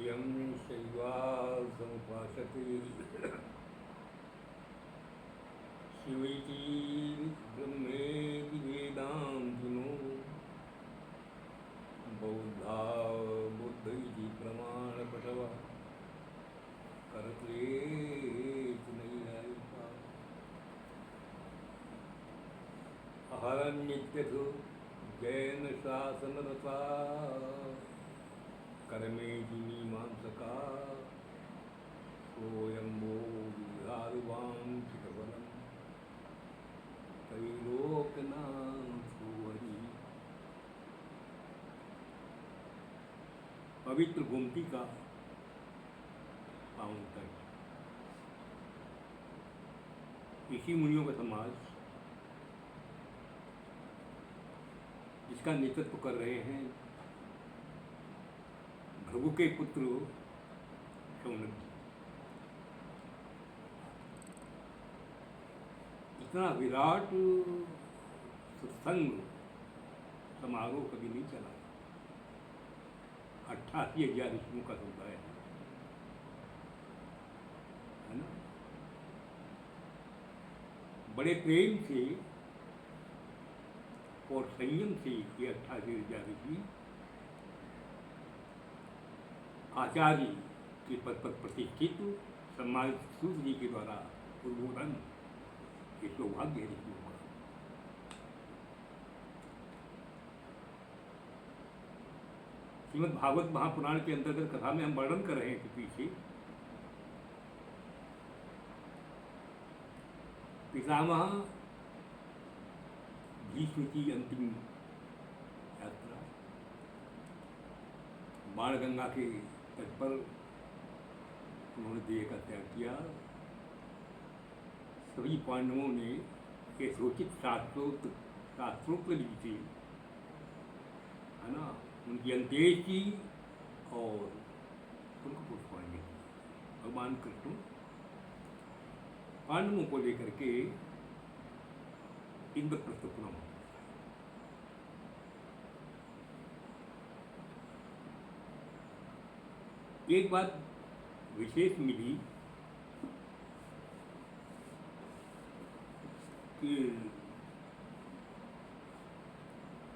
यं शैवासमुपासते शिवैति ब्रह्मेति वेदान्तिनो बौद्धा बुद्ध इति प्रमाणपटवः कर्त्रेति नैयायिका अहरन्यत्यथो जैनशासनरता कर्मेति मीमांसका सोऽयम्भो विहारवाञ्छितफलं त्रैलोक्यनाथो हरिः। पवित्र गोमती का पावन तट, ऋषि मुनियों का समाज जिसका नेतृत्व कर रहे हैं भृगु के पुत्र शौनक जी। इतना विराट सत्संग समारोह कभी नहीं चला। 88,000 ऋषियों का समुदाय है ना। बड़े प्रेम से और संयम से ये 88,000 ऋषि आचार्य के पद पर प्रतिष्ठित सम्मानित सूर्य जी के द्वारा उद्बोधन, ये सौभाग्य है ऋषियों का। श्रीमद् भागवत महापुराण के अंतर्गत कथा में हम वर्णन कर रहे हैं कि पीछे पितामह भीष्म की अंतिम यात्रा बाणगंगा के तट पर उन्होंने देह का त्याग किया। सभी पांडवों ने यथोचित शास्त्रोक्त ली थी, है ना, उनकी अंत्येष्टि की और उनको पुष्पांजलि की। भगवान कृष्ण पांडवों को लेकर के इंद्रप्रस्थ पुनः एक बात विशेष मिली कि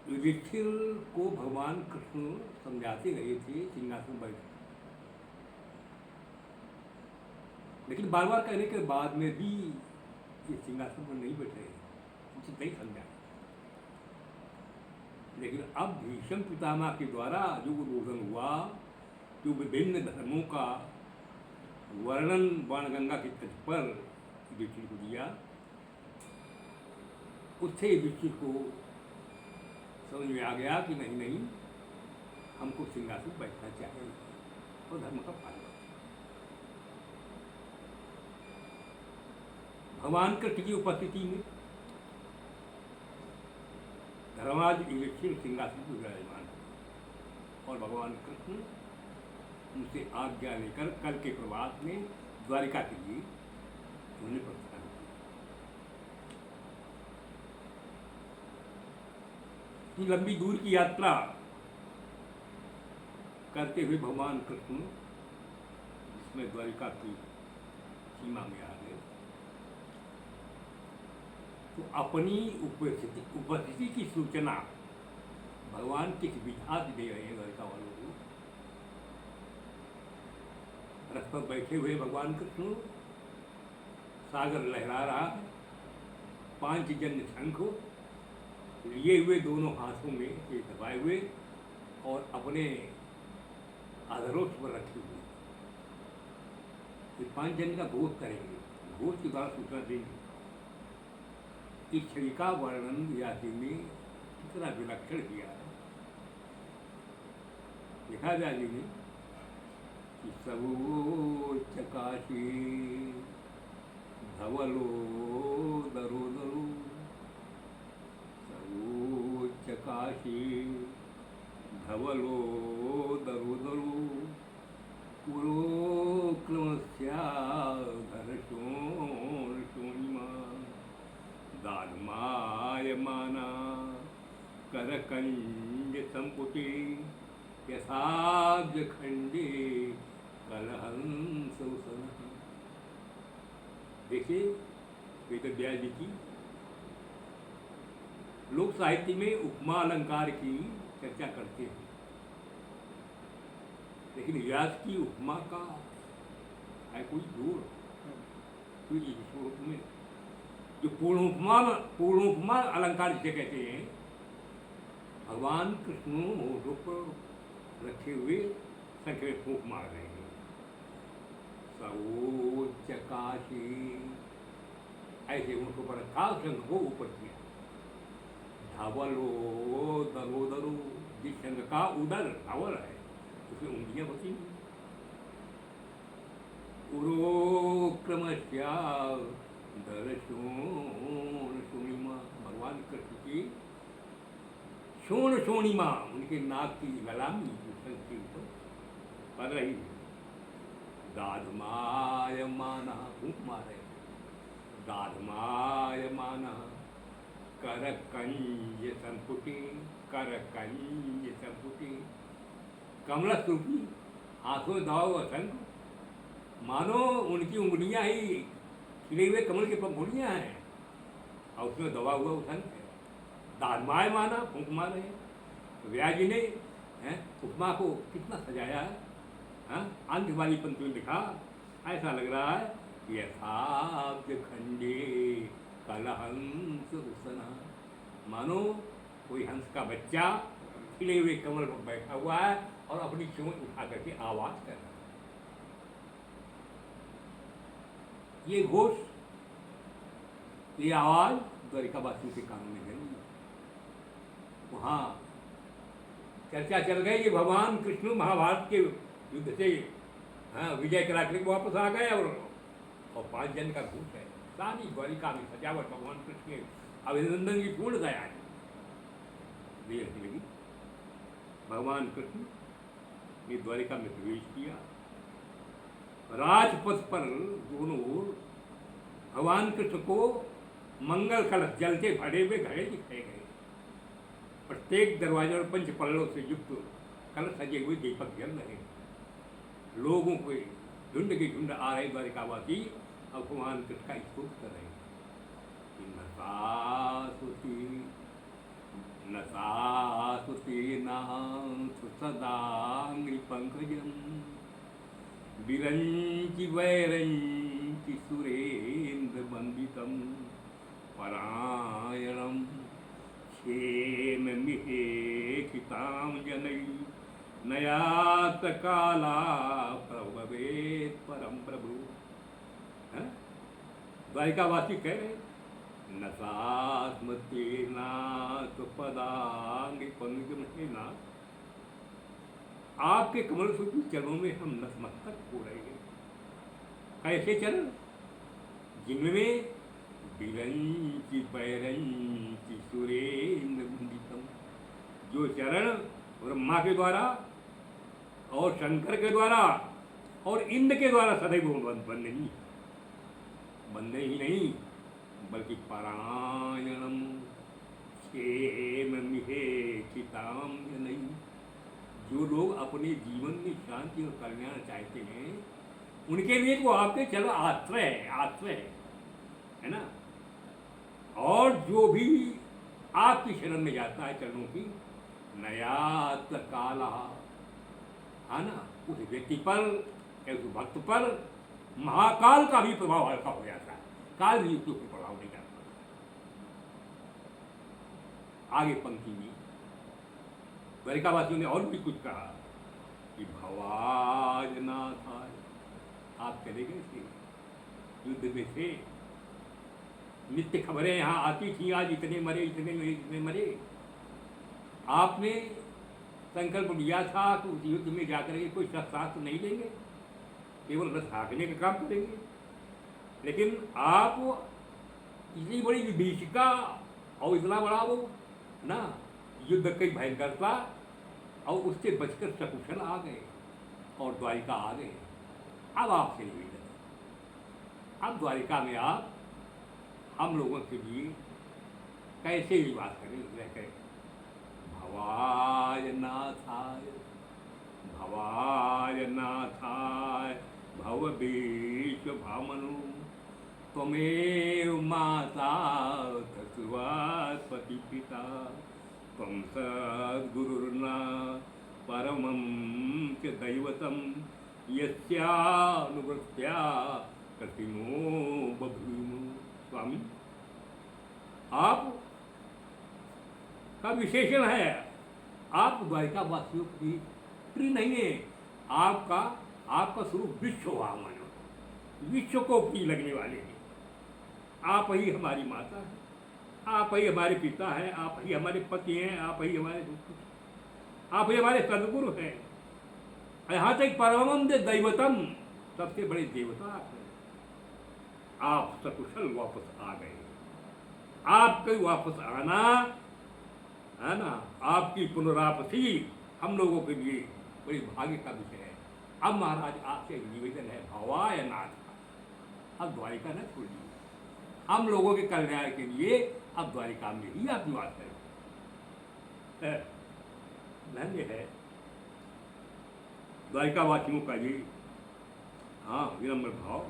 युधिष्ठिर को भगवान कृष्ण समझाते रहे थे सिंहासन बैठ, लेकिन बार बार कहने के बाद में भी ये सिंहासन पर नहीं बैठ रहे, उसे नहीं समझा। लेकिन अब भीष्म पितामह के द्वारा जो उद्बोधन हुआ, जो विभिन्न धर्मों का वर्णन बाणगंगा के तट पर युधिष्ठिर को दिया, उससे युधिष्ठिर को समझ में आ गया कि नहीं नहीं, हमको सिंहासन बैठना चाहिए और धर्म का पालन। भगवान कृष्ण की उपस्थिति में धर्मराज युधिष्ठिर सिंहासन पर विराजमान और भगवान कृष्ण उनसे आज्ञा लेकर कल के प्रभात में द्वारिका के लिए उन्हें प्रस्थान किया। लंबी दूर की यात्रा करते हुए भगवान कृष्ण जिसमें द्वारिका की सीमा में आ गए, तो अपनी उपस्थिति की सूचना भगवान किस विधा से दे रहे हैं द्वारिका वालों को। रथ पर बैठे हुए भगवान कृष्ण, सागर लहरा रहा है, 5 जन्य शंख लिए हुए दोनों हाथों में ये दबाए हुए और अपने आधारों पर रखे हुए ये 5 जन का घोष करेंगे, घोष के द्वारा सूचना देंगे। इस छवि का वर्णन व्यासी ने कितना विलक्षण किया है। लिखा व्यासी ने कि सर्वोच्च काशी धवलो दरो दरो, सर्वोच्च काशी धवलो दरो दरो, पुरोक्रमस्याधर्षोणिमा दानमायमाना करकंज संपुटे यथा साब्ज खंडे कलहंस उसन। देखिए वेद व्यास जी की लोक साहित्य में उपमा अलंकार की चर्चा करते हैं, लेकिन व्यास की उपमा का है कोई जोड़, कोई स्वरूप में जो पूर्णोपमा अलंकार जिसे कहते हैं, भगवान कृष्ण होठों पर रखे हुए संख्या में फूंक मार रहे हैं। सर्वोच्च काशी, ऐसे उनको पर रखा, शंख को ऊपर किया। धवलो दरो दरो, जिस शंख का उदर धवल है उसमें उंगलियां होती हैं। उरोक्रमस्या दर्शोण शोणिमा, भगवान कृष्ण की शोण शोणिमा, उनके नाक की ललामी शंख के ऊपर पड़ रही है। दाधमायमाना, फूंक मारे, दाधमायमाना कर कंज संपुटी, कर कंज संपुटी, कमला स्तूपी, हाथों में दबा हुआ शंख, मानो उनकी उंगलियां ही खिले हुए कमल के पंखुड़ियां हैं और उसमें दबा हुआ वो शंख है। दाधमाय माना, फूंक मार रहे हैं। व्यास जी ने उपमा को कितना सजाया है। अंत वाली पंक्ति में लिखा, ऐसा लग रहा है यथाब्ज खंडे कलहंस उसना, मानो कोई हंस का बच्चा खिले हुए कमल पर बैठा हुआ है और अपनी चोंच उठा करके आवाज कर रहा है। ये घोष, ये आवाज द्वारिकावासियों के कानों में गई। वहां चर्चा चल गई कि भगवान कृष्ण महाभारत के युद्ध से विजय करा कर वापस आ गए और 5 जन का घोष है। सारी द्वारिका में सजावट भगवान कृष्ण के अभिनंदन की पूर्ण गया लगी। भगवान कृष्ण ने द्वारिका में प्रवेश किया। राजपथ पर दोनों ओर भगवान कृष्ण को मंगल कलश जलते भरे हुए घड़े दिखाए गए। प्रत्येक दरवाजे और पंच पल्लों से युक्त कलश सजे हुए दीपक जल रहे। लोगों के झुंड के झुंड आ रहे द्वारिकावासी अब भगवान कृष्ण का स्तुति कर रहे हैं। नसासुती नाथ सदांग्रि पंकजम विरंचि वैरंचि सुरेंद्र वंदितम परायणम क्षेम मिहेखिताम जनई नयात काला प्रभवेत परम प्रभु। द्वारिकावासी कह रहे नसास्मते नाथ पदांग पंकजम, हे नाथ आपके कमल सूत्री चरणों में हम नतमस्तक हो रहे हैं। कैसे चरण? जिनमें विरंचि बैरंचि सुरेंद्र वंदितम, जो चरण ब्रह्मा के द्वारा और शंकर के द्वारा और इंद्र के द्वारा सदैव वंदनीय, वंदे ही नहीं बल्कि परायणम क्षेम मिहेखिताम जनई, जो लोग अपने जीवन में शांति और कल्याण चाहते हैं उनके लिए तो आपके चलो आश्रय है ना। और जो भी आपकी शरण में जाता है चरणों की, नयात काला, है ना, उस व्यक्ति पर या उस भक्त पर महाकाल का भी प्रभाव हल्का हो जाता है। काल भी उसके ऊपर प्रभाव नहीं डालता। आगे पंक्ति में द्वारिकावासियों ने और भी कुछ कहा कि भवाज नाथ, आप चले गए थे युद्ध में थे, नित्य खबरें यहाँ आती थी, आज इतने मरे इतने मरे। आपने संकल्प लिया था कि उस युद्ध में जाकर के कोई शस्त्रास्त्र नहीं लेंगे, केवल रथ हाँकने का काम करेंगे, लेकिन आप इतनी बड़ी विभीषिका और इतना बड़ा वो ना युद्ध की भयंकरता और उससे बचकर सकुशल आ गए और द्वारिका आ गए। अब आपसे निवेदन, अब द्वारिका में आप हम लोगों के लिए कैसे निवास करें, रह करें। भवाय नाथाय, नाथाय भवभीष भामनु त्वमेव माता तस्वात्पति पिता त्वं सद्गुरुर्ना परमं च दैवतं यस्यानुवृत्त्या कृतिनो बभूवुः। स्वामी, आप का विशेषण है, आप द्वारिका वासियों की प्रिय नहीं है। आपका स्वरूप विश्व मानो, विश्व को प्रिय लगने वाले हैं। आप ही हमारी माता है, आप ही हमारे पिता हैं, आप ही हमारे पति हैं, आप ही हमारे सदगुरु हैं। यहाँ तक परमम दैवतम, सबसे बड़े देवता आप हैं। आप सकुशल वापस आ गए। आपके वापस आना है ना, आपकी पुनरापसी हम लोगों के लिए बड़ी भाग्य का विषय है। अब महाराज आपसे निवेदन है, भवाय नाथ, अब द्वारिका न छोड़िए। हम लोगों के कल्याण के लिए अब द्वारिका में ही आप निवास करें। धन्य है द्वारिका वासियों का ये विनम्र भाव।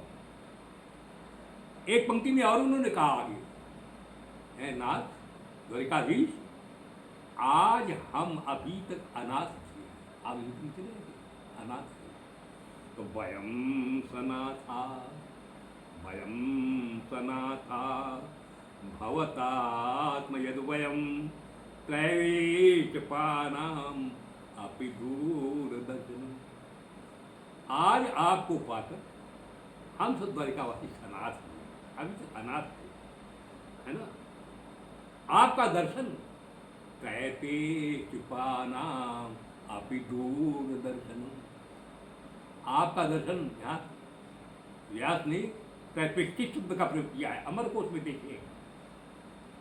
एक पंक्ति में और उन्होंने कहा आगे, है नाथ द्वारिकाधीश, आज हम अभी तक अनाथ थे, आप चले अनाथ थे, तो वयम सनाथा भवतात्म यद्वयम त्रैवेशपानाम अपि दूरदर्शन। आज आपको पाकर हम सब द्वारिकावासी अनाथ हुए, अभी तक अनाथ थे, है ना। आपका दर्शन त्रैवेशपानाम अपि दूरदर्शन, आपका दर्शन यहाँ व्यास ने त्रैपिष्टिक शब्द का प्रयोग किया है। अमर कोश में देखिए,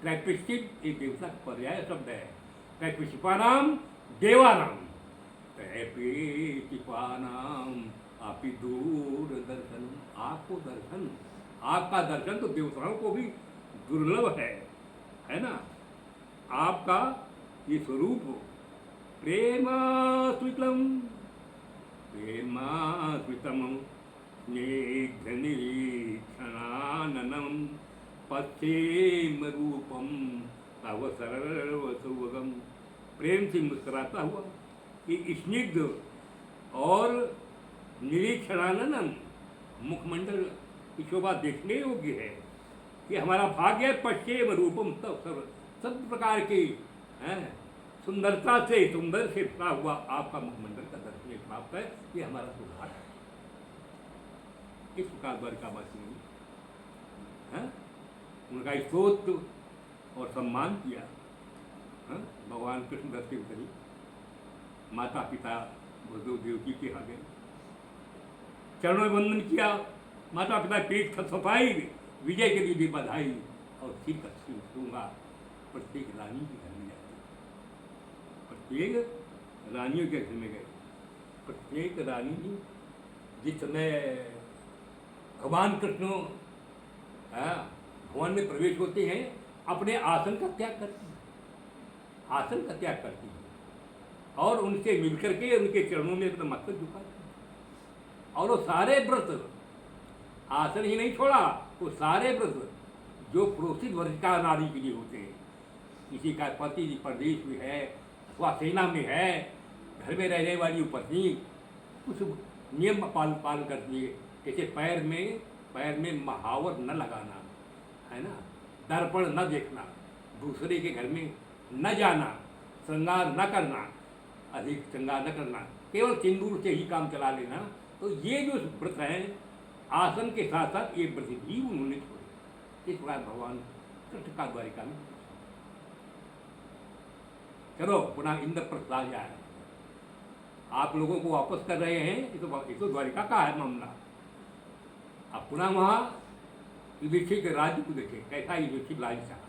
त्रैपिष्टिक एक देवता का पर्याय शब्द है। त्रैपिष्टिपानाम देवानाम, त्रैपिष्टिपानाम अपि दूरदर्शन। आपको दर्शन, आपका दर्शन तो देवताओं को भी दुर्लभ है ना। आपका ये स्वरूप प्रेमास्वितम स्निग्धनिरीक्षणाननं पश्येम रूपम तव सर्वसुभगम। प्रेम से मुस्कुराता हुआ कि स्निग्ध और निरीक्षणाननं मुखमंडल की शोभा देखने योग्य है। कि हमारा भाग्य है। पश्चिम रूपम तब सब प्रकार की सुंदरता से सुंदर से भरा हुआ आपका मुखमंडल का दर्शन प्राप्त है। ये हमारा सौभाग्य है। इस प्रकार द्वारिकावासी ने उनका स्तोत्र और सम्मान किया। भगवान कृष्ण दर्शन करी, माता पिता वसुदेव देवकी के यहाँ गए, चरणों में वंदन किया, माता पिता पेट थपथपाई, विजय के लिए भी बधाई, और सिर का दूंगा। प्रत्येक रानी के घर में जाते, प्रत्येक रानियों के घर में गए। प्रत्येक रानी जिस समय भगवान कृष्ण भवन में प्रवेश होते हैं, अपने आसन का त्याग करती हैं, आसन का त्याग करती हैं, और उनसे मिलकर के उनके चरणों में अपना मस्तक झुकाती हैं। और वो सारे व्रत, आसन ही नहीं छोड़ा, वो सारे व्रत जो प्रोसित वर्ग का नारी के लिए होते हैं, किसी का पति प्रदेश में है अथवा सेना में है, घर में रहने वाली पत्नी कुछ नियम पालन करती है। जैसे पैर में महावर न लगाना, है ना, दर्पण न देखना, दूसरे के घर में न जाना, श्रृंगार न करना, अधिक श्रृंगार न करना, केवल सिंदूर से ही काम चला लेना। तो ये जो व्रत हैं, आसन के साथ साथ ये व्रत भी उन्होंने छोड़े। इस प्रकार भगवान कृष्ण का द्वारिका में। चलो पुनः इंद्रप्रस्थ आ जाए, आप लोगों को वापस कर रहे हैं। ये तो द्वारिका का है मामला। अब पुनः वहाँ युधिष्ठिर के राज्य को देखें, कैसा युधिष्ठिर राज्य चाहा।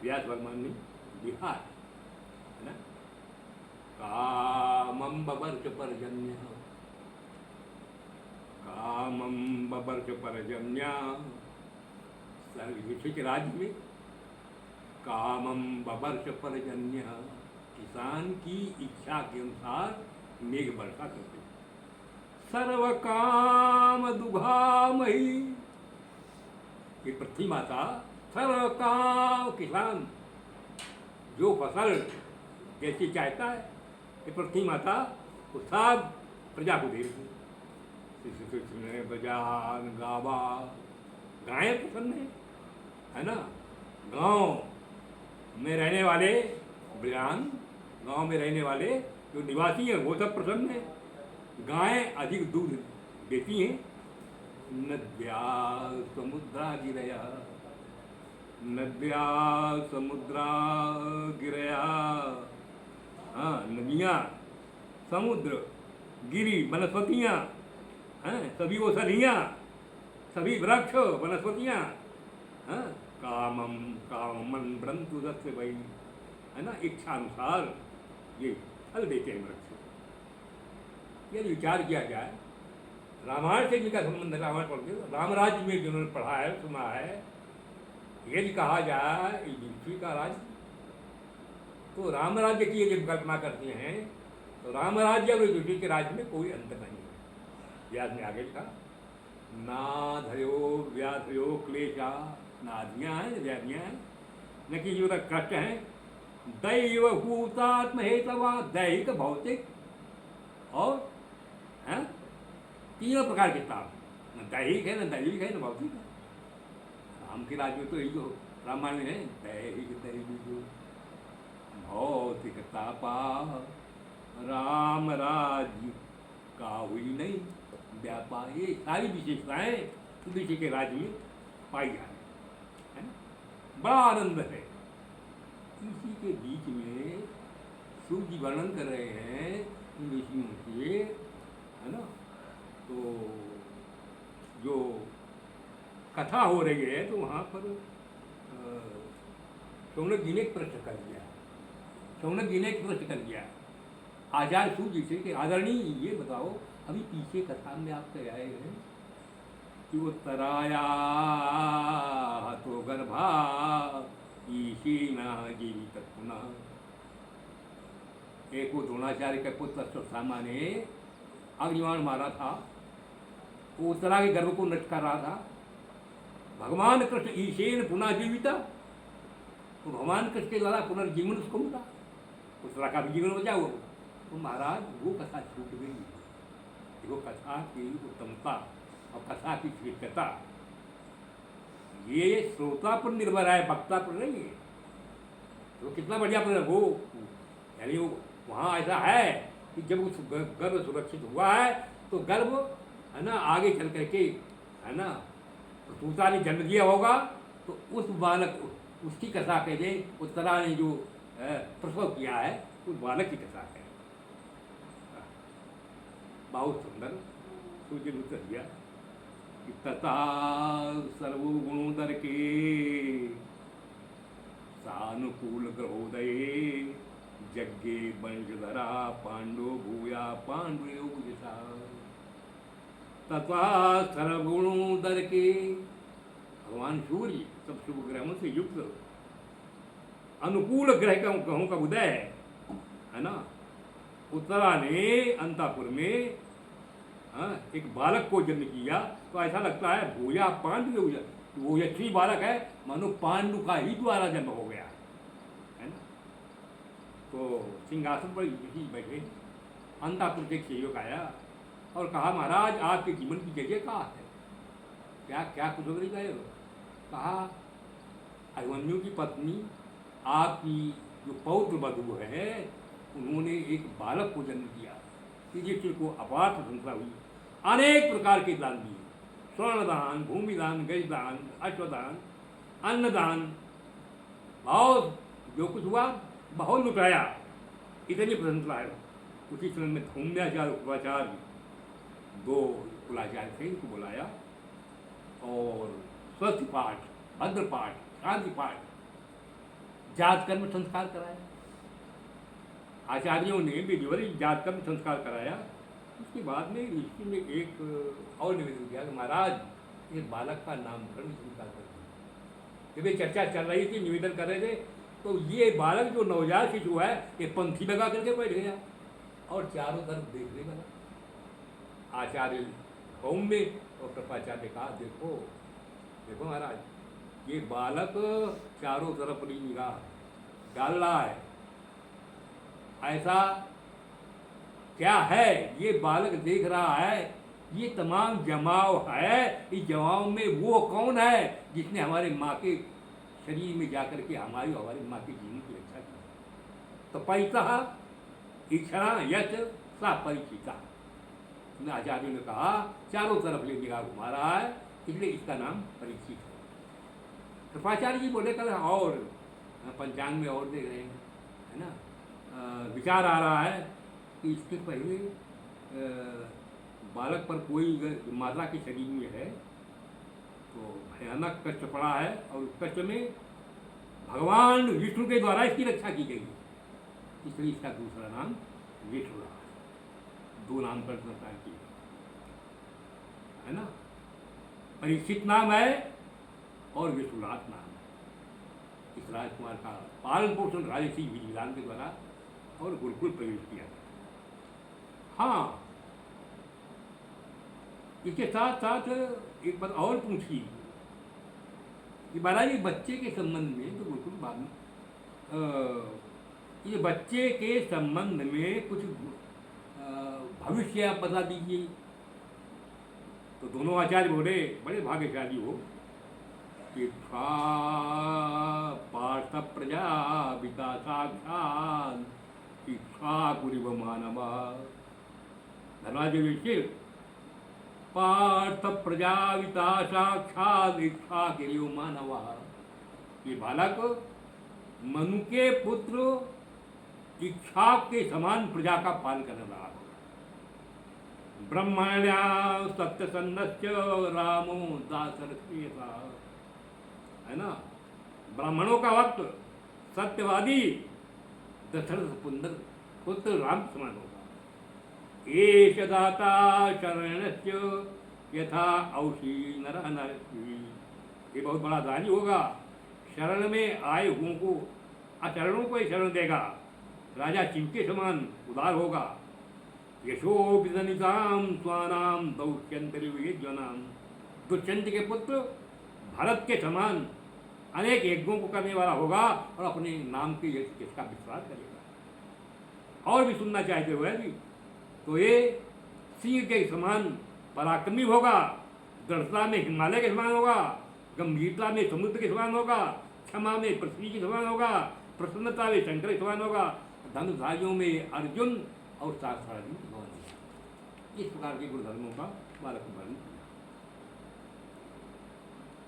व्यास भगवान ने बिहार, है ना, कामं बबर्ष पर्जन्य, कामं बबर्ष पर्जन्य। युधिष्ठिर के राज्य में कामं बबर्ष पर्जन्य, किसान की इच्छा के अनुसार मेघ वर्षा करते। सर्व काम दुघामही, ये पृथ्वी माता सर्व काम, किसान जो फसल जैसी चाहता है, ये पृथ्वी माता वो सब प्रजा को दे रही है। बजान गावा, गायें पसंद है ना। गांव में रहने वाले बयान, गांव में रहने वाले जो निवासी हैं वो सब प्रसन्न है। गायें अधिक दूध देती हैं। नद्या समुद्रा गिरया, नद्या समुद्रा गिरया, हाँ नदियाँ, समुद्र, गिरी, वनस्पतियाँ, हैं सभी औषधियाँ, सभी वृक्ष वनस्पतियाँ, हाँ कामम कामन ब्रंतु दत्त वही, है ना, इच्छा अनुसार ये फल देते हैं वृक्ष। यदि विचार किया जाए रामायण से जिनका संबंध है, रामायण पढ़ के राम राज्य में जिन्होंने पढ़ा है सुना है, यदि कहा जाए युधिष्ठिर का राज्य, तो राम राज्य की यदि कल्पना करते हैं तो राम राज्य और युधिष्ठिर के राज्य में कोई अंतर नहीं है। व्यास ने आगे लिखा, नाधयो व्याधयो क्लेशा, नाधियाँ हैं व्याधियाँ हैं, न कि जो कष्ट हैं। दैव भूतात्म हेतवा, दैहिक भौतिक और हैं तीनों प्रकार के ताप, न दैहिक है न दैविक है न भौतिक है। राम के राज्य में तो यही जो रामायण में है, दैहिक दैविक भौतिक तापा, राम राज्य का हुई नहीं व्यापार। ये सारी विशेषताएं युधिष्ठिर के राज्य में पाई जा रही है ना। बड़ा आनंद है। इसी के बीच में सूर्य जी वर्णन कर रहे हैं इन ऋषियों के, है ना। तो जो कथा हो रही है तो वहाँ पर शौनक जी ने एक प्रश्न कर दिया, शौनक जी ने एक प्रश्न कर दिया आचार्य सूर्य जी से कि आदरणीय ये बताओ, अभी पीछे कथा में आप कह आए हैं कि वो तराया तो गर्भा ईशीना जीवित पुनः। एक वो द्रोणाचार्य के पुत्र अश्वत्थामा ने अग्निबाण मारा था, वो उत्तरा के गर्भ को नष्ट कर रहा था। भगवान कृष्ण ईशेन पुनः जीविता, तो भगवान कृष्ण के द्वारा पुनर्जीवन उसको मिला, उत्तरा का भी जीवन बचा हुआ। तो महाराज वो कथा छूट गई। देखो कथा की उत्तमता और कथा की श्रेष्ठता ये श्रोता पर निर्भर है, वक्ता पर नहीं है। तो कितना बढ़िया पर वो, यानी वो वहाँ ऐसा है कि जब उस गर्भ सुरक्षित हुआ है तो गर्भ है ना आगे चल करके, है ना, सूता ने जन्म दिया होगा तो उस बालक, उसकी कथा कहते, उत्तरा ने जो प्रसव किया है उस बालक की कथा है। बहुत सुंदर सूर्य ने उत्तर दिया कि तथा सर्वगुणोदर के सानुकूल ग्रहोदय यज्ञे वंशधरा पांडो भूया पांडुयोग जैसा। तथा सर्वगुणोदर के, भगवान सूर्य सब शुभ ग्रहों से युक्त अनुकूल ग्रहों का उदय है ना। उत्तरा ने अंतापुर में एक बालक को जन्म किया, तो ऐसा लगता है भूया पांडु, वो यक्षी बालक है, मानो पांडु का ही द्वारा जन्म हो गया है ना। तो सिंहासन पर युधिष्ठिर बैठे, अंतापुर से सेवक आया और कहा महाराज आपके जीवन की जगह कहाँ है, क्या क्या कुछ नहीं गए हो। कहा अभिमन्यु की पत्नी आपकी जो पौत्र वधु है उन्होंने एक बालक को जन्म दिया, युधिष्ठिर को अपार प्रशंसा हुई, अनेक प्रकार के दान दिए, स्वर्णदान, भूमिदान, गजदान, अश्वदान, अन्नदान, बहुत जो कुछ हुआ बहुत लुटाया, इतनी प्रशंसा है। उसी समय में धूम्याचार्य उपवाचार्य दो कुलाचार्य थे, इनको बुलाया और स्वस्थ पाठ, भद्र पाठ, शांति पाठ, जात कर्म संस्कार कराया। आचार्यों ने विधिवत जात कर्म संस्कार कराया। उसके बाद में ऋषि ने एक और निवेदन किया कि महाराज इस बालक का नामकरण स्वीकार कर दिया। जब ये चर्चा चल रही थी, निवेदन कर रहे थे, तो ये बालक जो नवजात शिशु है ये पंथी लगा करके बैठ गया, और चारों तरफ देखने लगा। आचार्य सौम्य और कृपाचार्य ने कहा, देखो देखो महाराज, ये बालक चारों तरफ अपनी निगाह डाल रहा है, ऐसा क्या है ये बालक देख रहा है? ये तमाम जमाव है, इस जमाव में वो कौन है जिसने हमारे माँ के शरीर में जाकर के हमारी माँ के जीवन की रक्षा की? तो परितः इक्षणा यश सा परिचिता। आचार्यों ने कहा चारों तरफ ले निगाह घुमा रहा है, इसलिए इसका नाम परीक्षित है। कृपाचार्य जी बोले कल और पंचांग में और देख रहे हैं, है ना, विचार आ रहा है कि इसके पहले बालक पर कोई माता के शरीर में है तो भयानक कष्ट पड़ा है, और उस कष्ट में भगवान विष्णु के द्वारा इसकी रक्षा की गई, इसलिए इसका दूसरा नाम विष्णु रहा। दो नाम पर संसार की, है ना, परीक्षित नाम है और विष्णुनाथ नाम है। इस राजकुमार का पालन पोषण राजसी विधिविधान के द्वारा और गुरुकुल प्रवेश किया गया। हाँ, इसके साथ साथ एक बात और पूछी कि महाराज बच्चे के संबंध में, तो गुरुकुल बाद में ये बच्चे के संबंध में कुछ भविष्य आप बता दीजिए। तो दोनों आचार्य बोले, बड़े भाग्यशाली हो कि पार्थ प्रजा पिता साक्षात इच्छा कुरिव मानव। धर्माजय पार्थ प्रजाविता साक्षात इच्छा कुरिव मानव। ये बालक मनु के पुत्र इच्छा के समान प्रजा का पालन करने वाला होगा। ब्रह्मण्या सत्यसन्नस्य रामो दासरथेता, है ना, ब्राह्मणों का वक्त सत्यवादी दशरथ पुत्र राम समान होगा। एष दाता शरणस्य यथा औषी नर नर, ये बहुत बड़ा दानी होगा, शरण में आए हुओं को अचरणों को ही शरण देगा। राजा चिंके समान उदार होगा। यशो विदनिताम स्वानाम दौष्यंतरिवेद्यनाम, दुष्यंत के पुत्र भरत के समान अनेक यज्ञों को करने वाला होगा और अपने नाम के यश का विश्वास करेगा। और भी सुनना चाहते हो भी तो ये सिंह के समान पराक्रमी होगा, दृढ़ता में हिमालय के समान होगा, गंभीरता में समुद्र के समान होगा, क्षमा में पृथ्वी के समान होगा, प्रसन्नता में शंकर के समान होगा, धनुधारियों में अर्जुन और शास्त्रार्जुन के समान होगा। इस प्रकार के गुणधर्मों का बालक को वर्णन किया।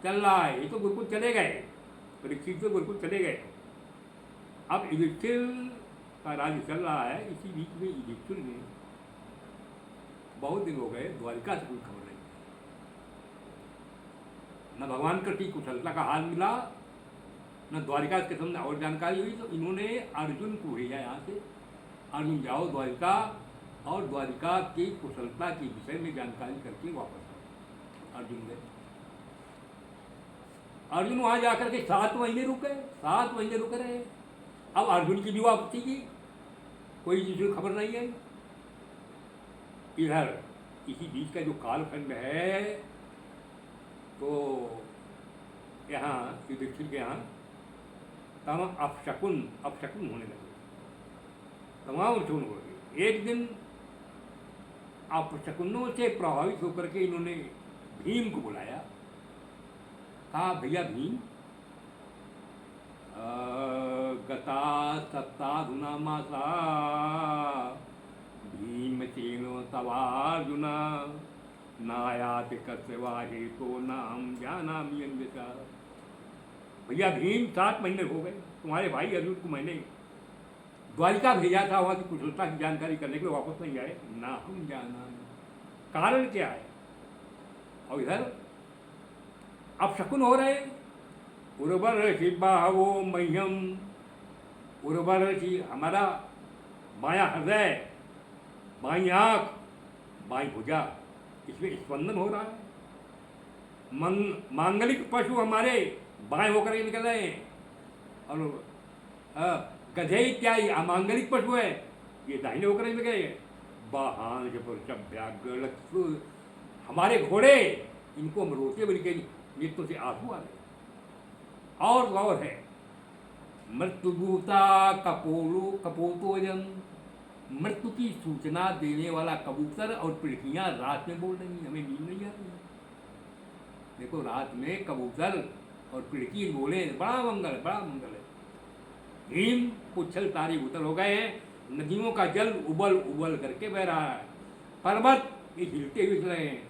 चल रहा है, ये तो गुरुकुल चले गए, परीक्षित तो गुरुकुल चले गए। अब युधिष्ठिर का राज्य चल रहा है। इसी बीच में युधिष्ठिर ने बहुत दिन हो गए द्वारिका से कोई खबर नहीं, न भगवान कृष्ण की कुशलता का हाल मिला, न द्वारिका के सामने और जानकारी हुई। तो इन्होंने अर्जुन को भेजा यहाँ से, अर्जुन जाओ द्वारिका और द्वारिका की कुशलता के विषय में जानकारी करके वापस आओ। अर्जुन गए, अर्जुन वहाँ जाकर के 7 महीने रुके, 7 महीने रुके रहे। अब अर्जुन की भी वापसी की कोई दूसरी खबर नहीं है। इधर इसी बीच का जो कालखंड है, तो यहाँ युधिष्ठिर के यहाँ तमाम अपशकुन होने लगे, तमाम अपशकुन हो गए। एक दिन अपशकुनों से प्रभावित होकर के इन्होंने भीम को बुलाया, कहा भैया भीम, गता सप्ताधुना मासा भीमसेनो तवार्जुन नायाति कस्यवा हेतो नाम जानामि अन्यथा। भैया भीम 7 महीने हो गए, तुम्हारे भाई अर्जुन को मैंने द्वारिका भेजा था वहाँ की कुशलता की जानकारी करने के लिए, वापस नहीं आए। ना हम जाना, कारण क्या है? और इधर अपशकुन हो रहे। उर्वरसी बाहवो मह्यम, उर्वरसी हमारा बायां हृदय, बाई आँख, बाई भुजा, इसमें स्पंदन हो रहा है। मांगलिक पशु हमारे बाएं होकर के निकल रहे हैं, और गधे इत्यादि अमांगलिक पशु है, ये दाहिने होकर में गए बाहान व्याग्र हमारे घोड़े इनको हम रोते बन के नेत्रों से आंसू आ गए। और है मृत्युभूता कपोतोजन, मृत्यु की सूचना देने वाला कबूतर और पिड़कियां रात में बोल रही, हमें नींद नहीं आ रही। देखो रात में कबूतर और पिड़की बोले, बड़ा मंगल है, बड़ा मंगल है। हिम पुच्छल तारी उतर हो गए हैं, नदियों का जल उबल उबल करके बह रहा है, पर्वत ये हिलते हुए रहे हैं।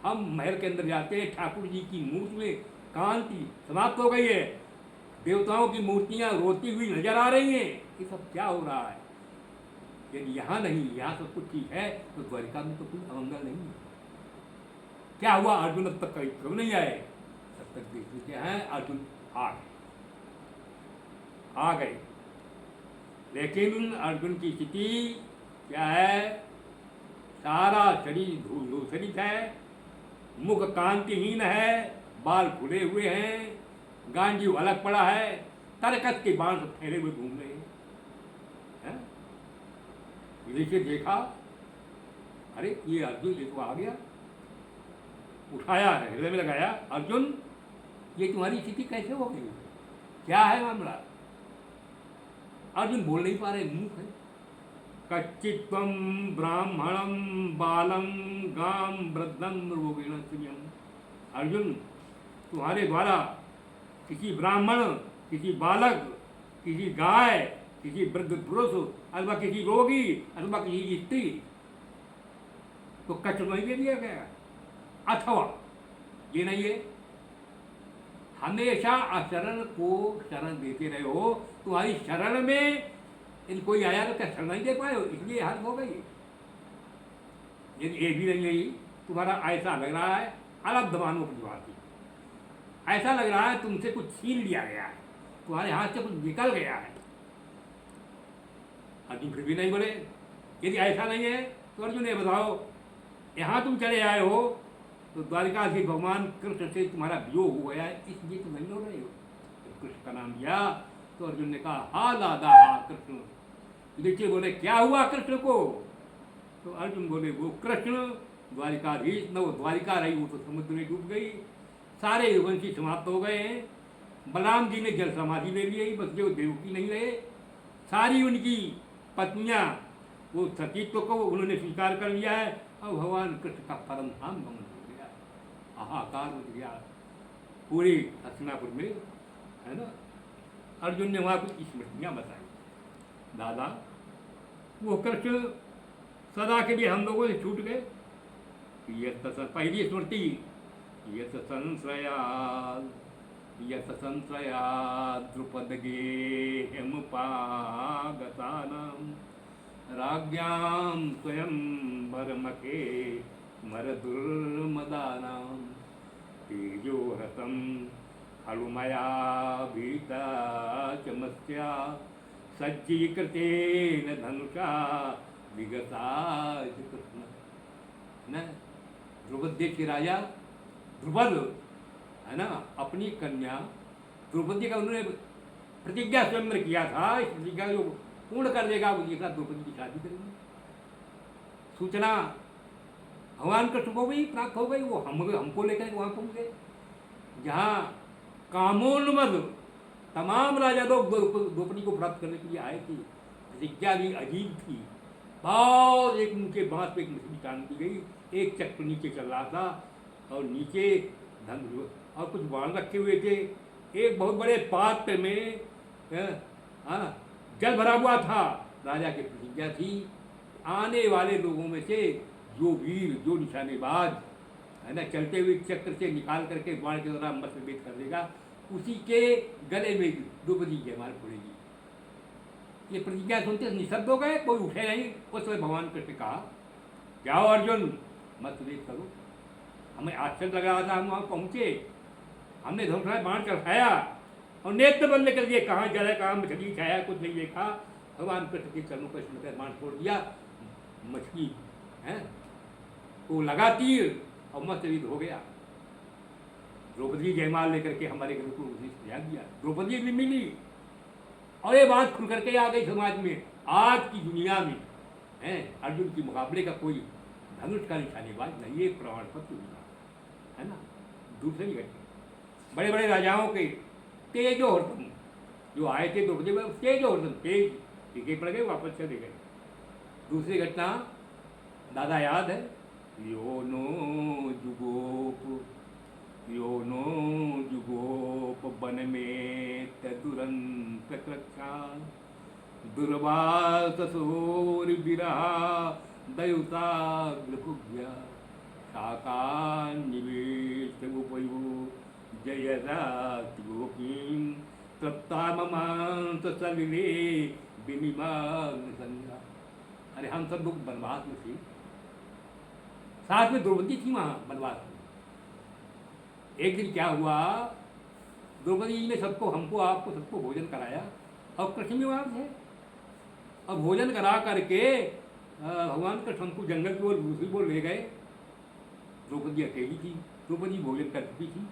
हम महल के अंदर जाते हैं, ठाकुर जी की मूर्ति में कांति समाप्त हो गई है, देवताओं की मूर्तियां रोती हुई नजर आ रही हैं। ये सब क्या हो रहा है? यदि यहाँ नहीं, यहाँ सब कुछ ठीक है, तो द्वारिका में तो कोई अमंगल नहीं है। क्या हुआ? अर्जुन अब तक क्यों नहीं आए? तब तक देखते क्या है, अर्जुन आ गए। लेकिन अर्जुन की स्थिति क्या है? सारा शरीर धूसरित है, मुख कांतिहीन है, बाल खुले हुए हैं, गांडीव अलग पड़ा है, तरकस के बाण फैले हुए घूम रहे हैं। देखिए देखा, अरे ये अर्जुन ये तो आ गया, उठाया है, हृदय में लगाया, अर्जुन ये तुम्हारी स्थिति कैसे हो गई, क्या है मामला? अर्जुन बोल नहीं पा रहे, मुंह है। कच्चित्वम ब्राह्मणम बालम गाम वृद्धम रोगिण स्त्रियम। अर्जुन तुम्हारे द्वारा किसी ब्राह्मण, किसी बालक, किसी गाय, किसी वृद्ध पुरुष अथवा किसी रोगी अथवा किसी स्त्री को कष्ट नहीं दे दिया गया, अथवा ये नहीं है हमेशा अशरण को शरण देते रहे हो, तुम्हारी शरण में इन कोई आया तो क्या शरण नहीं दे पाए हो, इसलिए हाल हो गई। यदि ये भी नहीं रही, तुम्हारा ऐसा लग रहा है अलग दबानों की बात, ऐसा लग रहा है तुमसे कुछ छीन लिया गया है, तुम्हारे हाथ से कुछ निकल गया है। अर्जुन फिर भी नहीं बोले। यदि ऐसा नहीं है तो अर्जुन ये बताओ, यहाँ तुम चले आए हो तो द्वारिकाधीश भगवान कृष्ण से तुम्हारा वियोग हो गया है, इसलिए तुम नहीं हो रहे हो। कृष्ण का नाम लिया तो अर्जुन ने कहा हा दादा हा कृष्ण। देखिए बोले क्या हुआ कृष्ण को? तो अर्जुन बोले वो कृष्ण द्वारिकाधीश न, वो द्वारिका रही वो तो समुद्र में डूब गई, सारे वंशी समाप्त हो गए हैं। बलराम जी ने जल समाधि ले ली, बस जो देवकी नहीं रहे, सारी उनकी पत्नियां वो सतीत्व को उन्होंने स्वीकार कर लिया है। अब भगवान कृष्ण का परम धाम गमन हो गया, हाहाकार हो गया पूरे हस्तिनापुर में, है ना। अर्जुन ने वहाँ कुछ स्मृतियाँ बताई, दादा वो कृष्ण सदा के लिए हम लोगों से छूट गए। पहली स्मृति यत संश्रया द्रुपद गेहमुपागतानां राज्ञां स्वयं वरमखे मरदुर्मदानां तेजो हतं खलु मया भीता चमस्या सज्जीकृतेन धनुषा विगता कृष्ण। न द्रुपद देश के राजा द्रुपद है ना, अपनी कन्या द्रौपदी का उन्होंने प्रतिज्ञा स्वयं किया था, इस प्रतिज्ञा जो पूर्ण कर देगा उसके साथ द्रौपदी की शादी करेंगे। सूचना भगवान कृष्ण को भी प्राप्त हो गई, वो हमको लेकर वहाँ पहुँच गए जहाँ कामोन्मद तमाम राजा लोग द्रौपदी को प्राप्त करने के लिए आए थे। प्रतिज्ञा भी अजीब थी, बहुत एक उनके बांस पे एक मछली टांग दी गई, एक चक्र नीचे चल रहा था और नीचे धन और कुछ बाण रखे हुए थे। एक बहुत बड़े पात्र में जल भरा हुआ था। राजा की प्रतिज्ञा थी आने वाले लोगों में से जो वीर, जो निशानेबाज है ना, चलते हुए चक्र से निकाल करके बाण के द्वारा मस्त भेद कर देगा, उसी के गले में द्रौपदी जयमाल पड़ेगी। ये प्रतिज्ञा सुनते निशब्द हो गए, कोई उठे नहीं। उस समय भगवान कृष्ण कहा जाओ अर्जुन मत वेद करो। हमें आश्चर्य लग रहा था, हम वहाँ पहुँचे, हमने धनुष बाण चढ़ाया और नेत्र बंद कर दिए, कहाँ जल है कहाँ मछली छाया, कुछ नहीं देखा। भगवान कृष्ण के चरणों पर स्मृति बाण छोड़ दिया, मछली है वो लगा तीर और मस्त युद्ध हो गया। द्रौपदी जयमाल लेकर के हमारे घर को सजा दिया, द्रौपदी भी मिली और ये बात खुल करके आ गई समाज में। आज की दुनिया में हैं, अर्जुन के मुकाबले का कोई धनुष का निशानेबाज नहीं, ये प्रमाण पत्र मिला, है ना। दूसरी घटना, बड़े बड़े राजाओं के तेजोहर्तम जो आए थे द्रौपदी में, तेजोहर्तम तेज एक पड़ गए, वापस चले गए। दूसरी घटना दादा याद है, यो नो जुगोप वन में दुरंत कृक्षा दुर्वासोर विरहा दयुताग्रभुभ्य शाकान्निवेश उपयो जयराति गोपीं तप्ताममांस सलिले विनिमग्न संज्ञा। अरे हम सब लोग वनवास में थे, साथ में द्रौपदी थी वहाँ वनवास में। एक दिन क्या हुआ, द्रौपदी जी ने सबको, हमको आपको सबको भोजन कराया और कृष्ण भी वहाँ थे। और भोजन करा करके भगवान कृष्ण को जंगल की ओर दूसरी ओर ले गए। द्रौपदी अकेली थी, द्रौपदी भोजन कर चुकी थी,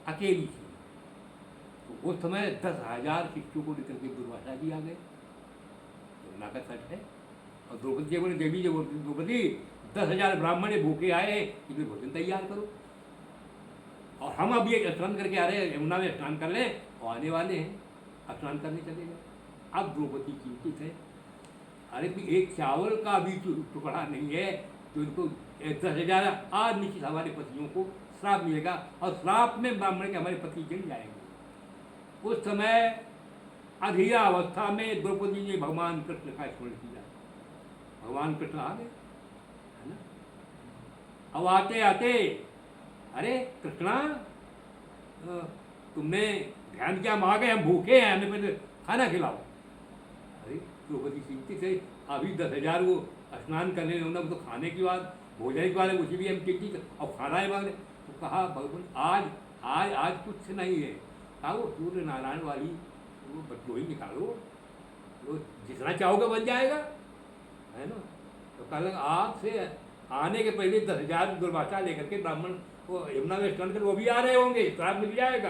अकेली थी। तो उस समय 10,000 शिष्यों को लेकर के दुर्वासा जी आ गए, यमुना का तट है। और द्रौपदी जी बोले, देवी जी द्रौपदी 10,000 ब्राह्मण भूखे आए, इन्हें भोजन तैयार करो। और हम अभी एक स्नान करके आ रहे हैं, यमुना में स्नान कर लें और आने वाले हैं, स्नान करने चले गए। अब द्रौपदी चिंतित है, अरे भी एक चावल का भी टुकड़ा नहीं है तो इनको 10,000 आज निश्चित हमारे पतियों को श्राप मिलेगा, और श्राप में ब्राह्मण के हमारे पति जल जाएंगे। उस समय अधीरा अवस्था में द्रौपदी ने भगवान कृष्ण का स्मरण किया। भगवान कृष्ण आ गए, है ना। अब आते आते, अरे कृष्णा तुमने ध्यान किया, हम आ गए, हम भूखे हैं, हमें पहले खाना खिलाओ। अरे द्रौपदी चिंतित है, अभी 10,000 वो स्नान करने होना, तो खाने की बात, भोजन की बात है, उसी भी हम चिंतित, और खाना है मांग रहे। तो कहा भगवान आज आज आज कुछ नहीं है, कहा वो सूर्य नारायण वाली वो बटोही निकालो, वो जितना चाहोगे बन जाएगा, है ना। तो कहा आज से आने के पहले 10,000 दुर्भाषा लेकर के ब्राह्मण वो यमुना में स्नान कर वो भी आ रहे होंगे, श्राप मिल जाएगा।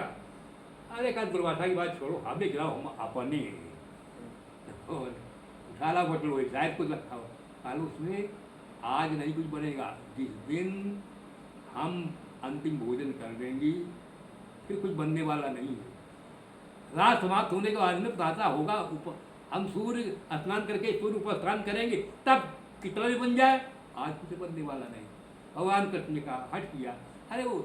अरे कहा दुर्भाषा की बात छोड़ो, हमें गिराओ, हम अपने उठा ला बटलो, शायद कुछ रखा हो, कल उसमें आज नहीं कुछ बनेगा, जिस दिन हम अंतिम भोजन कर देंगी फिर कुछ बनने वाला नहीं है। रात समाप्त होने के बाद में प्रातः होगा, हम सूर्य स्नान करके सूर्य ऊपर स्नान करेंगे, तब कितना भी बन जाए, आज कुछ बनने वाला नहीं। भगवान कृष्ण ने कहा, हट किया, अरे वो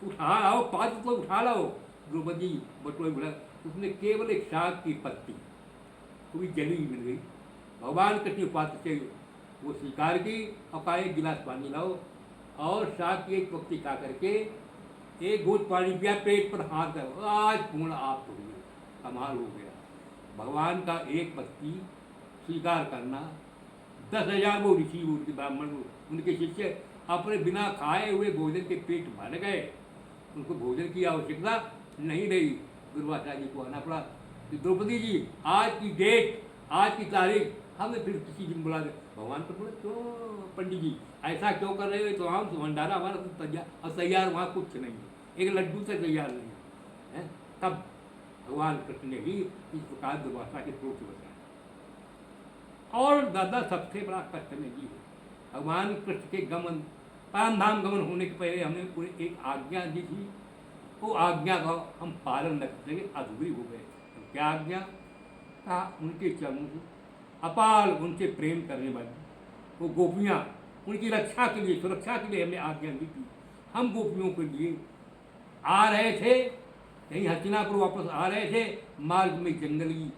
उठा लाओ, पात्र को उठा लाओ। द्रौपदी बटोई बोला, उसने केवल एक शाक की पत्ती तो भी जली मिल गई। भगवान कृष्ण पात्र से वो स्वीकार की और कहा एक गिलास पानी लाओ, और शाक की एक पत्ती खा करके एक घूंट पानी पिया, पेट पर हाथ करो, आज पूर्ण आप हो गए, कमाल हो गया। भगवान का एक पत्ती स्वीकार करना, 10,000 वो ऋषि, उनके ब्राह्मण, उनके शिष्य अपने बिना खाए हुए भोजन के पेट भर गए, उनको भोजन की आवश्यकता नहीं रही। दुर्वासा जी को आना पड़ा, द्रौपदी जी आज की डेट, आज की तारीख हमें फिर किसी दिन बुला दे। भगवान को बोले, क्यों पंडित जी ऐसा क्यों कर रहे हो, तो हम भंडारा हमारा तो तैयार, और तैयार वहाँ कुछ नहीं है, एक लड्डू से तैयार नहीं है। तब भगवान कृष्ण ने ही इस प्रकार दुर्वासा के क्रोध से बचाया। और दादा सबसे बड़ा कष्ट में जी है, भगवान कृष्ण के गमन, परम धाम गमन होने के पहले हमने पूरी एक आज्ञा दी थी, वो आज्ञा का हम पालन न कर सके, अधूरी हो गए। तो क्या आज्ञा कहा, उनके चरणों से अपार उनसे प्रेम करने वाली वो गोपियाँ, उनकी रक्षा के लिए, सुरक्षा के लिए हमने आज्ञा दी थी। हम गोपियों के लिए आ रहे थे, कहीं हस्तिनापुर वापस आ रहे थे, मार्ग में जंगली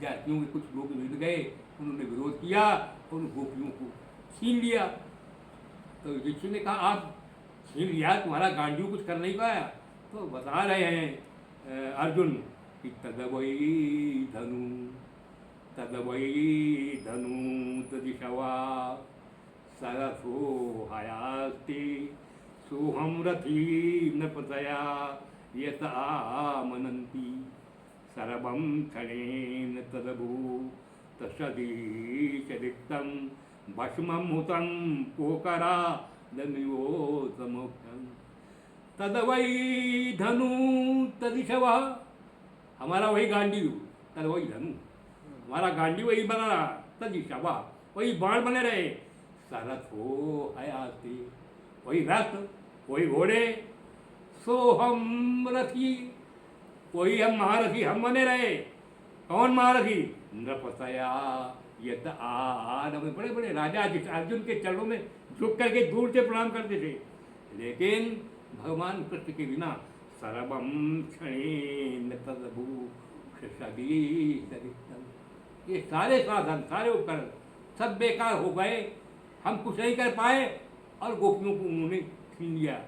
जातियों के कुछ लोग मिल गए, उन्होंने विरोध किया और उन गोपियों को छीन लिया। तो ऋषि ने कहा, आप छीन लिया, तुम्हारा गांडीव कुछ कर नहीं पाया। तो बता रहे हैं अर्जुन कि तदवई धनु तदिशवा सरसो हयास्ते सोहम रथी न पतया यत आमनन्ति सर्वं क्षणेन तदभू तदीशरिक्तं भस्मं हुतं पोकरा दमिवोतमोक्षं तदवै धनु तदिशवा, हमारा वही गांडीव, तदवै धनु, हमारा गांडीव वही बना, तदिशवा वही बाण बने रहे। सरथ हो हयाती, वही रथ, वही घोड़े, सो हम रथी, वही हम महारथी हम बने रहे। कौन महारथी? नृपतया यत आनम, बड़े बड़े राजा जिस अर्जुन के चरणों में झुक करके दूर से प्रणाम करते थे। लेकिन भगवान कृष्ण के बिना सर्वम क्षणेन तदभू सदीतम, ये सारे साधन सारे उपकरण सब बेकार हो गए। हम कुछ नहीं कर पाए और गोपियों को उन्होंने छीन लिया।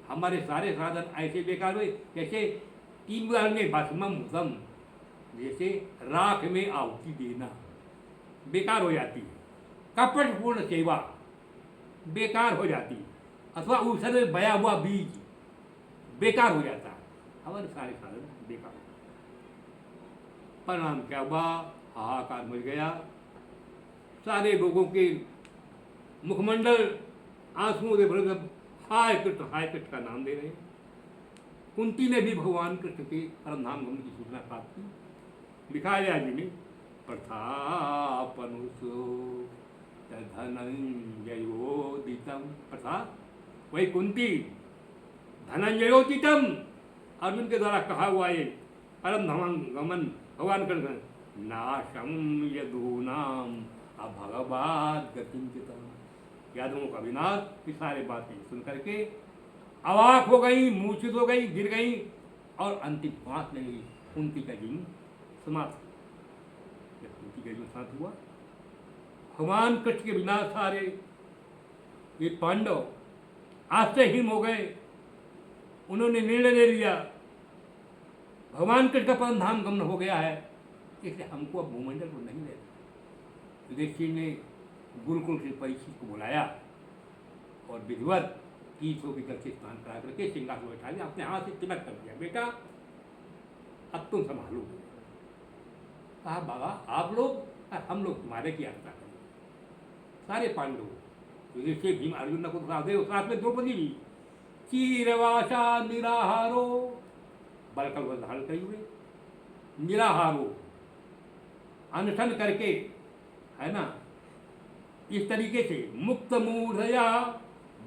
हमारे सारे साधन ऐसे बेकार हुए जैसे तीन बार में भस्मम भुसम, जैसे राख में आहुति देना बेकार हो जाती है, कपटपूर्ण सेवा बेकार हो जाती है, अथवा उसर में बया हुआ बीज बेकार हो जाता है। हमारे सारे साधन बेकार हो, परिणाम क्या हुआ? हाहाकार मच गया। सारे लोगों के मुखमंडल आंसुओं से भरे, हाय कृष्ण का नाम दे रहे। कुंती ने भी भगवान कृष्ण के परम धाम गमन की सूचना प्राप्त की। लिखा है जी में, प्रथापनुषो धनंजयोदितम, अर्थात वही कुंती धनंजयोदितम अर्जुन के द्वारा कहा हुआ ये परम धाम गमन भगवान कृष्ण, नाशम यदूनाम अभगवाद गतिंचितम, यादवों का विनाश। की सारे बातें सुन करके अवाक हो गई, मूर्छित हो गई, गिर गई और अंतिम सांस ले ली। कुंती का जीवन समाप्त। जब कुंती का जीवन समाप्त हुआ, भगवान कृष्ण के बिना सारे ये पांडव आश्चर्यहीन हो गए। उन्होंने निर्णय ले लिया भगवान कृष्ण का परम धाम गमन हो गया है, इसलिए हमको अब भूमंडल को नहीं लेना। युधिष्ठिर ने गुरुकुल से परीक्षित को बुलाया और विधिवत तीर्थों के जल से स्नान करा करके सिंहासन बैठा लिया, अपने हाथ से तिलक कर दिया, बेटा अब तुम संभालो। कहा बाबा आप लोग और हम लोग तुम्हारे की यात्रा करें। सारे पांडव युधिष्ठिर भीम अर्जुन को तो साथ में द्रौपदी भी चीरवासा निराहारो, बलकल वह धारण करे हुए निराहारो, अनशन करके, है ना, इस तरीके से मुक्त मूढ़या,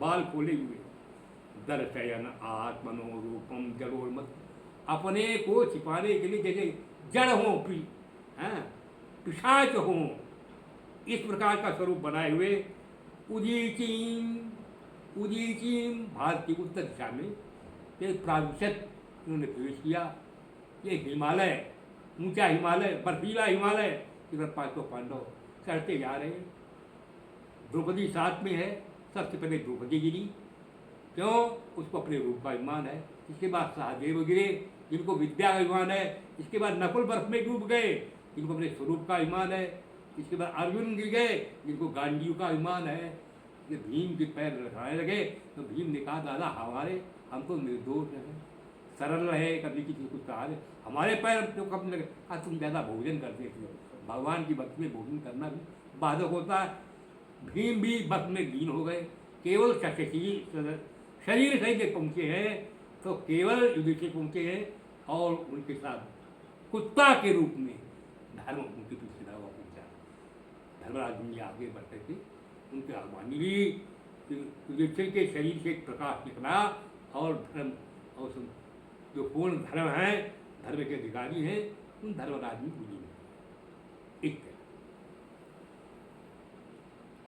बाल खोले हुए, दर्शयन आत्मनो रूपम जड़ोन्मत, अपने को छिपाने के लिए जैसे जड़ हो, पिशाच हो, इस प्रकार का स्वरूप बनाए हुए उदीचीम भारत की उत्तर दिशा में एक प्राविशत उन्होंने प्रवेश किया। ये हिमालय, ऊंचा हिमालय, बर्फीला हिमालय, इधर पांचों पांडव चढ़ते जा रहे हैं। द्रौपदी साथ में है। सबसे पहले द्रौपदी गिरी, क्यों? उसको अपने रूप का अभिमान है। इसके बाद सहदेव गिरे, जिनको विद्या का अभिमान है। इसके बाद नकुल बर्फ में डूब गए, जिनको अपने स्वरूप का अभिमान है। इसके बाद अर्जुन गिर गए, जिनको गांडीव का अभिमान है। ये भीम के पैर लगाने लगे तो भीम ने कहा दादा हमारे, हम तो निर्दोष हैं, सरल रहे, कभी किसी को कुछ कहा हमारे पैर तो कब लगे। तुम ज़्यादा भोजन करते थे, भगवान की भक्ति में भोजन करना भी बाधक होता है। भीम भी भक्त में लीन हो गए, केवल शरीर सहित पहुँचे हैं तो केवल युधिष्ठिर पहुँचे हैं और उनके साथ कुत्ता के रूप में धर्म उनके पीछे लगा हुआ पहुँचा। धर्मराज जी आगे बढ़ते थे, उनके आह्वानी भी युधिष्ठिर के शरीर से प्रकाश निकला और धर्म और जो पूर्ण धर्म है, धर्म के अधिकारी हैं, उन धर्मराज में विलीन